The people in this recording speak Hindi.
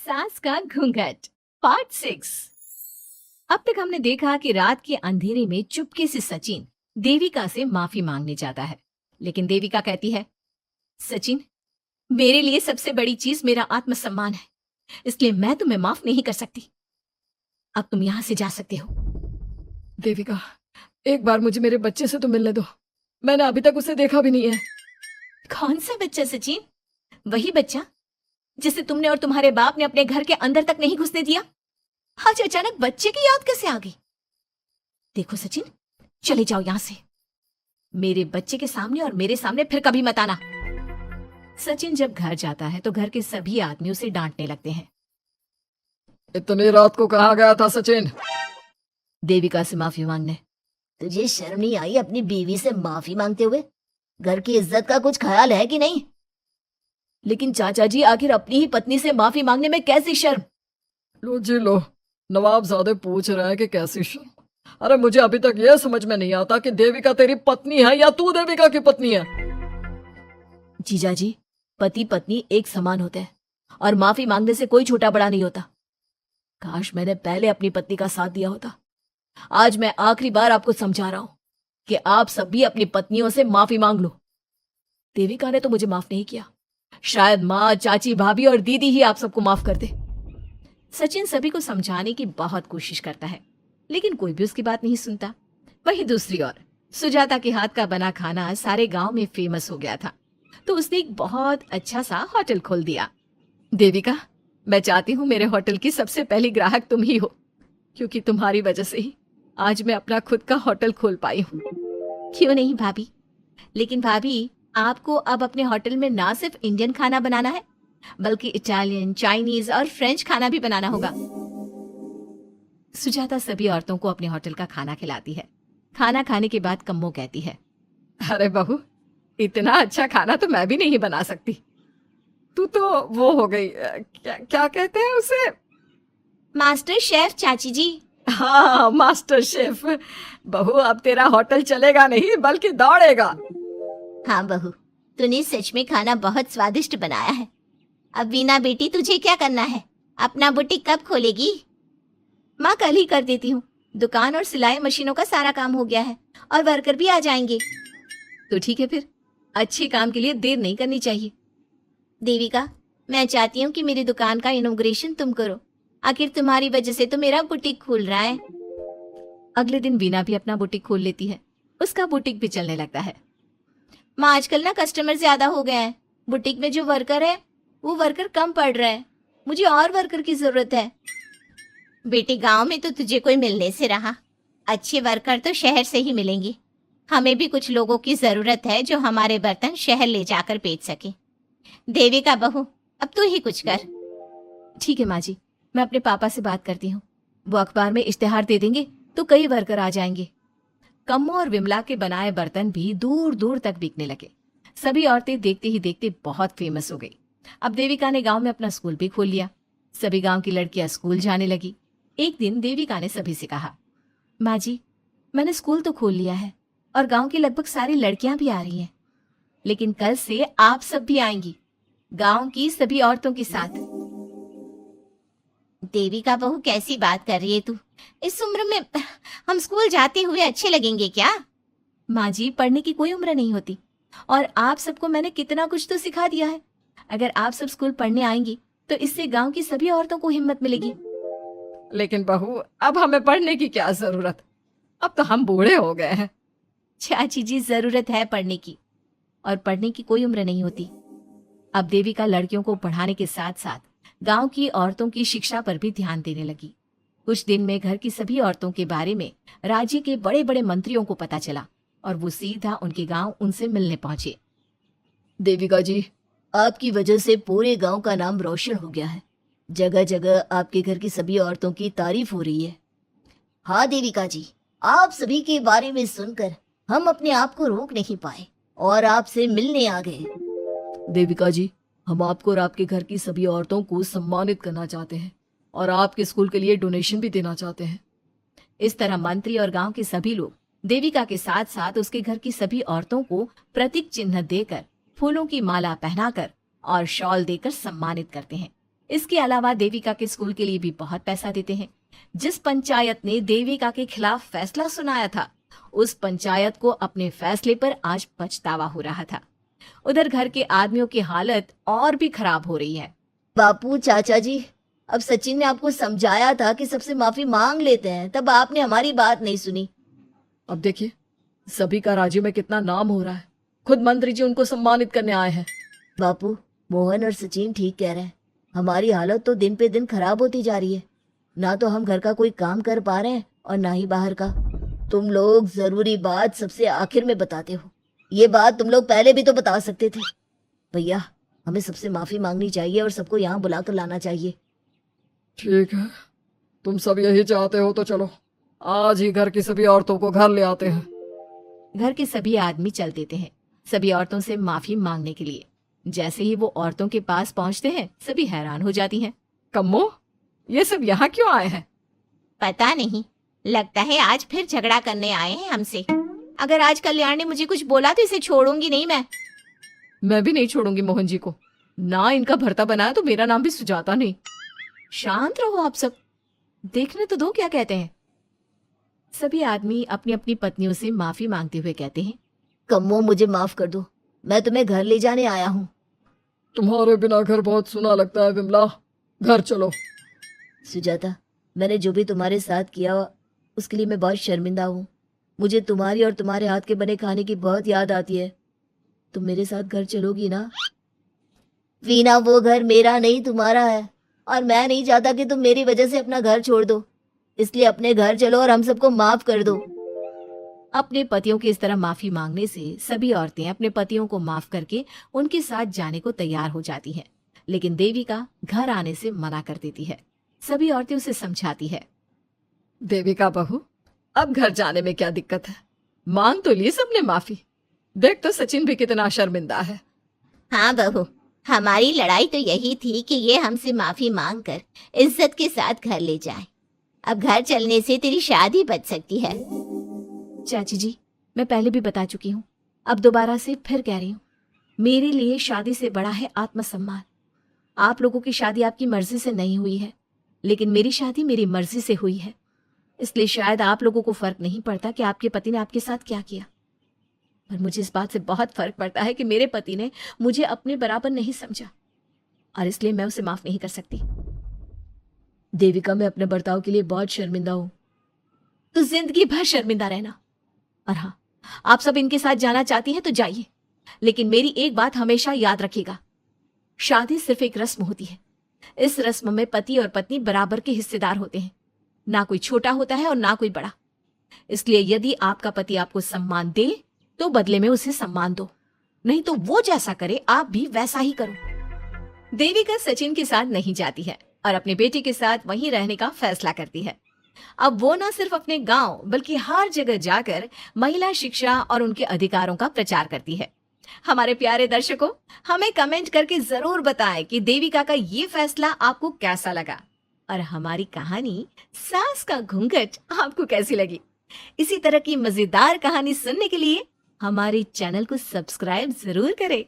सास का घूंघट पार्ट 6। अब तक हमने देखा कि रात के अंधेरे में चुपके से सचिन देविका से माफी मांगने जाता है, लेकिन देविका कहती है, सचिन, मेरे लिए सबसे बड़ी चीज मेरा आत्मसम्मान है, इसलिए मैं तुम्हें माफ नहीं कर सकती। अब तुम यहां से जा सकते हो। देविका, एक बार मुझे मेरे बच्चे से तो मिलने दो। मैंने अभी तक उसे देखा भी नहीं है। कौन सा बच्चा सचिन? वही बच्चा जिसे तुमने और तुम्हारे बाप ने अपने घर के अंदर तक नहीं घुसने दिया। आज अचानक बच्चे की याद कैसे आ गई? देखो सचिन, चले जाओ यहां से। मेरे बच्चे के सामने और मेरे सामने फिर कभी मत आना। सचिन जब घर जाता है तो घर के सभी आदमी उसे डांटने लगते हैं। इतनी रात को कहाँ गया था सचिन? देविका से माफी मांगने। तुझे शर्म नहीं आई अपनी बीवी से माफी मांगते हुए? घर की इज्जत का कुछ ख्याल है कि नहीं? लेकिन चाचा जी, आखिर अपनी ही पत्नी से माफी मांगने में कैसी शर्म? लो जी लो, नवाबजादे पूछ रहे हैं कि कैसी शर्म। अरे मुझे अभी तक यह समझ में नहीं आता कि देविका तेरी पत्नी है या तू देविका की पत्नी है। जीजा जी, पति पत्नी एक समान होते हैं और माफी मांगने से कोई छोटा बड़ा नहीं होता। काश मैंने पहले अपनी पत्नी का साथ दिया होता। आज मैं आखिरी बार आपको समझा रहा हूं कि आप सब भी अपनी पत्नियों से माफी मांग लो। देविका ने तो मुझे माफ नहीं किया, शायद माँ, चाची, भाभी और दीदी ही आप सबको माफ कर दे। सचिन सभी को समझाने की बहुत कोशिश करता है, लेकिन कोई भी उसकी बात नहीं सुनता। वहीं दूसरी ओर सुजाता के हाथ का बना खाना सारे गांव में फेमस हो गया था, तो उसने एक बहुत अच्छा सा होटल खोल दिया। देविका, मैं चाहती हूँ मेरे होटल की सबसे पहली ग्राहक तुम ही हो, क्योंकि तुम्हारी वजह से ही आज मैं अपना खुद का होटल खोल पाई हूँ। क्यों नहीं भाभी? लेकिन भाभी, आपको अब अपने होटल में ना सिर्फ इंडियन खाना बनाना है, बल्कि इटालियन, चाइनीज और फ्रेंच खाना भी बनाना होगा। सुजाता सभी औरतों को अपने होटल का खाना खिलाती है। खाना खाने के बाद कम्मो कहती है, अरे बहू, इतना अच्छा खाना तो मैं भी नहीं बना सकती। तू तो वो हो गई, क्या कहते हैं उसे? मास्टर शेफ चाची जी। हाँ, मास्टर शेफ। बहू, अब तेरा होटल चलेगा नहीं बल्कि दौड़ेगा। हाँ बहू, तूने सच में खाना बहुत स्वादिष्ट बनाया है। अब वीना बेटी, तुझे क्या करना है? अपना बुटीक कब खोलेगी? माँ, कल ही कर देती हूँ। दुकान और सिलाई मशीनों का सारा काम हो गया है और वर्कर भी आ जाएंगे। तो ठीक है, फिर अच्छे काम के लिए देर नहीं करनी चाहिए। देविका, मैं चाहती हूँ कि मेरी दुकान का इनॉग्रेशन तुम करो। आखिर तुम्हारी वजह से तो मेरा बुटीक खुल रहा है। अगले दिन वीना भी अपना बुटीक खोल लेती है। उसका बुटीक भी चलने लगता है। माँ, आजकल ना कस्टमर ज्यादा हो गए हैं। बुटीक में जो वर्कर है वो वर्कर कम पड़ रहा है। मुझे और वर्कर की जरूरत है। बेटी, गांव में तो तुझे कोई मिलने से रहा। अच्छे वर्कर तो शहर से ही मिलेंगे। हमें भी कुछ लोगों की जरूरत है जो हमारे बर्तन शहर ले जाकर बेच सके। देविका बहू, अब तू ही कुछ कर। ठीक है माँ जी, मैं अपने पापा से बात करती हूँ। वो अखबार में इश्तेहार दे देंगे तो कई वर्कर आ जाएंगे। कम्मो और विमला के बनाए बर्तन भी दूर दूर तक बिकने लगे। सभी औरतें देखते ही देखते बहुत फेमस हो गई। अब देविका ने गांव में अपना स्कूल भी खोल लिया। सभी गांव की लड़कियां स्कूल जाने लगी। एक दिन देविका ने सभी से कहा, माँ जी, मैंने स्कूल तो खोल लिया है और गांव की लगभग सारी लड़कियां भी आ रही हैं, लेकिन कल से आप सब भी आएंगी, गांव की सभी औरतों के साथ। देविका बहू, कैसी बात कर रही है तू? इस उम्र में हम स्कूल जाते हुए अच्छे लगेंगे क्या? माँ जी, पढ़ने की कोई उम्र नहीं होती और आप सबको मैंने कितना कुछ तो सिखा दिया है। अगर आप सब स्कूल पढ़ने आएंगी तो इससे गांव की सभी औरतों को हिम्मत मिलेगी। लेकिन बहू, अब हमें पढ़ने की क्या जरूरत? अब तो हम बूढ़े हो गए हैं। चाची जी, जरूरत है पढ़ने की, और पढ़ने की कोई उम्र नहीं होती। अब देविका लड़कियों को पढ़ाने के साथ साथ गांव की औरतों की शिक्षा पर भी ध्यान देने लगी। कुछ दिन में घर की सभी औरतों के बारे में राज्य के बड़े बड़े मंत्रियों को पता चला और वो सीधा उनके गांव उनसे मिलने पहुंचे। देविका जी, आपकी वजह से पूरे गांव का नाम रोशन हो गया है। जगह जगह आपके घर की सभी औरतों की तारीफ हो रही है। हाँ देविका जी, आप सभी के बारे में सुनकर हम अपने आप को रोक नहीं पाए और आपसे मिलने आ गए। देविका जी, हम आपको और आपके घर की सभी औरतों को सम्मानित करना चाहते हैं और आपके स्कूल के लिए डोनेशन भी देना चाहते हैं। इस तरह मंत्री और गांव के सभी लोग देविका के साथ साथ उसके घर की सभी औरतों को प्रतीक चिन्ह देकर, फूलों की माला पहनाकर और शॉल देकर सम्मानित करते हैं। इसके अलावा देविका के स्कूल के लिए भी बहुत पैसा देते हैं। जिस पंचायत ने देविका के खिलाफ फैसला सुनाया था, उस पंचायत को अपने फैसले पर आज पछतावा हो रहा था। उधर घर के आदमियों की हालत और भी खराब हो रही है। बापू, चाचा जी, अब सचिन ने आपको समझाया था कि सबसे माफी मांग लेते हैं, तब आपने हमारी बात नहीं सुनी। अब देखिए सभी का राज्य में कितना नाम हो रहा है, खुद मंत्री जी उनको सम्मानित करने आए हैं। बापू, मोहन और सचिन ठीक कह रहे हैं। हमारी हालत तो दिन पे दिन खराब होती जा रही है। ना तो हम घर का कोई काम कर पा रहे हैं और ना ही बाहर का। तुम लोग जरूरी बात सबसे आखिर में बताते हो। ये बात तुम लोग पहले भी तो बता सकते थे। भैया, हमें सबसे माफी मांगनी चाहिए और सबको यहाँ बुलाकर लाना चाहिए। ठीक है, तुम सब यही चाहते हो तो चलो, आज ही घर की सभी औरतों को घर ले आते हैं। घर के सभी आदमी चल देते हैं सभी औरतों से माफी मांगने के लिए। जैसे ही वो औरतों के पास पहुंचते हैं, सभी हैरान हो जाती हैं। कम्मो, ये सब यहाँ क्यों आए हैं? पता नहीं, लगता है आज फिर झगड़ा करने आए हैं हमसे। अगर आज कल्याण ने मुझे कुछ बोला तो इसे छोड़ूंगी नहीं मैं। मैं भी नहीं छोड़ूंगी मोहन जी को। ना इनका भरता बनाया तो मेरा नाम भी सुजाता नहीं। शांत रहो आप सब, देखने तो दो क्या कहते हैं। सभी आदमी अपनी अपनी पत्नियों से माफी मांगते हुए कहते हैं, कम्मो, मुझे माफ कर दो, मैं तुम्हें घर ले जाने आया हूँ। तुम्हारे बिना घर बहुत सुना लगता है विमला, घर चलो। सुजाता, मैंने जो भी तुम्हारे साथ किया उसके लिए मैं बहुत शर्मिंदा हूँ। मुझे तुम्हारी और तुम्हारे हाथ के बने खाने की बहुत याद आती है। तुम मेरे साथ घर चलोगी ना? वीना, वो घर मेरा नहीं तुम्हारा है और मैं नहीं चाहता कि तुम मेरी वजह से अपना घर छोड़ दो। इसलिए अपने घर चलो और हम सबको माफ कर दो। अपने पतियों की इस तरह माफी मांगने से सभी औरतें अपने पतियों को माफ करके उनके साथ जाने को तैयार हो जाती हैं। लेकिन देविका घर आने से मना कर देती है। सभी औरतें उसे समझाती है। देविका बहू, अब घर जाने में क्या दिक्कत है? मांग तो ली सबने माफी। देख तो सचिन भी कितना शर्मिंदा है। हाँ बहू, हमारी लड़ाई तो यही थी कि ये हमसे माफी मांग कर इज्जत के साथ घर ले जाए। अब घर चलने से तेरी शादी बच सकती है। चाची जी, मैं पहले भी बता चुकी हूँ, अब दोबारा से फिर कह रही हूँ, मेरे लिए शादी से बड़ा है आत्मसम्मान। आप लोगों की शादी आपकी मर्जी से नहीं हुई है, लेकिन मेरी शादी मेरी मर्जी से हुई है। इसलिए शायद आप लोगों को फर्क नहीं पड़ता कि आपके पति ने आपके साथ क्या किया, पर मुझे इस बात से बहुत फर्क पड़ता है कि मेरे पति ने मुझे अपने बराबर नहीं समझा और इसलिए मैं उसे माफ नहीं कर सकती। देविका, मैं अपने बर्ताव के लिए बहुत शर्मिंदा हूँ। तो जिंदगी भर शर्मिंदा रहना। और हाँ, आप सब इनके साथ जाना चाहती हैं तो जाइए, लेकिन मेरी एक बात हमेशा याद रखिएगा, शादी सिर्फ एक रस्म होती है। इस रस्म में पति और पत्नी बराबर के हिस्सेदार होते हैं, ना कोई छोटा होता है और ना कोई बड़ा। इसलिए यदि आपका पति आपको सम्मान दे तो बदले में उसे सम्मान दो, नहीं तो वो जैसा करे आप भी वैसा ही करो। देविका सचिन के साथ नहीं जाती है और अपने बेटे के साथ वहीं रहने का फैसला करती है। अब वो न सिर्फ अपने गांव बल्कि हर जगह जाकर महिला शिक्षा और उनके अधिकारों का प्रचार करती है। हमारे प्यारे दर्शकों, हमें कमेंट करके जरूर बताएं कि देविका का ये फैसला आपको कैसा लगा और हमारी कहानी सास का घूंघट आपको कैसी लगी। इसी तरह की मजेदार कहानी सुनने के लिए हमारे चैनल को सब्सक्राइब जरूर करें।